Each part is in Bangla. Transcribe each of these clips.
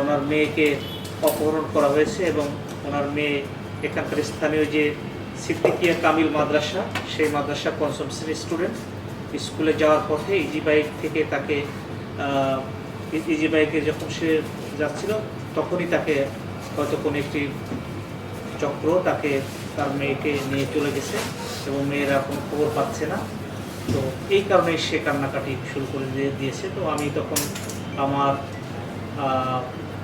ওনার মেয়েকে অপহরণ করা হয়েছে এবং ওনার মেয়ে এখানকার স্থানীয় যে সিদ্দিকিয়া কামিল মাদ্রাসা, সেই মাদ্রাসা পঞ্চম শ্রেণীর স্টুডেন্ট। স্কুলে যাওয়ার পথে ইজি বাইক থেকে তাকে ইজি বাইকে যখন সে যাচ্ছিল তখনই তাকে হয়তো কোনো একটি চক্র তাকে তার মেয়েকে নিয়ে চলে গেছে এবং মেয়েরা কোনো খবর পাচ্ছে না। তো এই কারণে সে কান্নাকাটি শুরু করে দিয়েছে। তো আমি তখন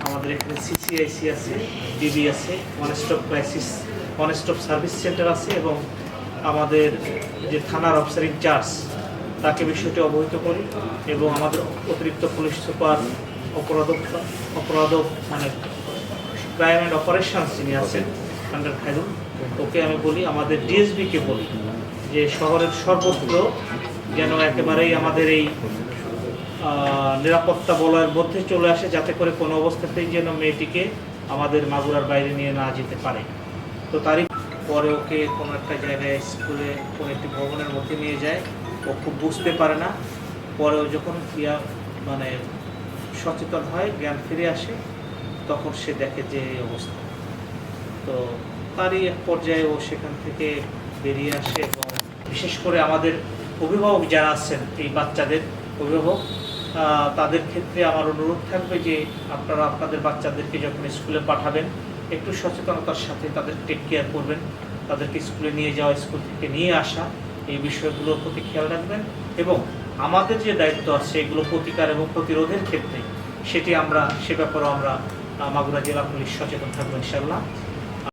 আমাদের এখানে সিসিআইসি আছে, ডিবি আছে, ওয়ান স্টপ সার্ভিস সেন্টার আছে এবং আমাদের যে থানার অফিসার ইনচার্জ তাকে বিষয়টি অবহিত করি এবং আমাদের অতিরিক্ত পুলিশ সুপার অপরাধক মানে ক্রাইম অ্যান্ড অপারেশনস যিনি আছেন আন্ডার খায়রুল, ওকে আমি বলি, আমাদের ডিএসবিকে বলি যে শহরের সর্বত্র যেন একেবারেই আমাদের এই নিরাপত্তা বলয়ের মধ্যে চলে আসে, যাতে করে কোনো অবস্থাতেই যেন মেয়েটিকে আমাদের মাগুরার বাইরে নিয়ে না যেতে পারে। তো তারই পরে ওকে কোনো একটা জায়গায় স্কুলে কোনো একটি ভবনের মধ্যে নিয়ে যায়, ও খুব বুঝতে পারে না। পরেও যখন মানে সচেতন হয়, জ্ঞান ফিরে আসে, তখন সে দেখে যে এই অবস্থা। তো তারই এক পর্যায়ে ও সেখান থেকে বেরিয়ে আসে এবং বিশেষ করে আমাদের অভিভাবক যারা আছেন, এই বাচ্চাদের অভিভাবক, তাদের ক্ষেত্রে আমার অনুরোধ থাকবে যে আপনারা আপনাদের বাচ্চাদেরকে যখন স্কুলে পাঠাবেন একটু সচেতনতার সাথে তাদের টেক কেয়ার করবেন, তাদেরকে স্কুলে নিয়ে যাওয়া, স্কুল থেকে নিয়ে আসা, এই বিষয়গুলোর প্রতি খেয়াল রাখবেন এবং আমাদের যে দায়িত্ব আছে এগুলো প্রতিকার এবং প্রতিরোধের ক্ষেত্রে সে ব্যাপারেও আমরা মাগুরা জেলা পুলিশ সচেতন থাকবো ইনশাআল্লাহ।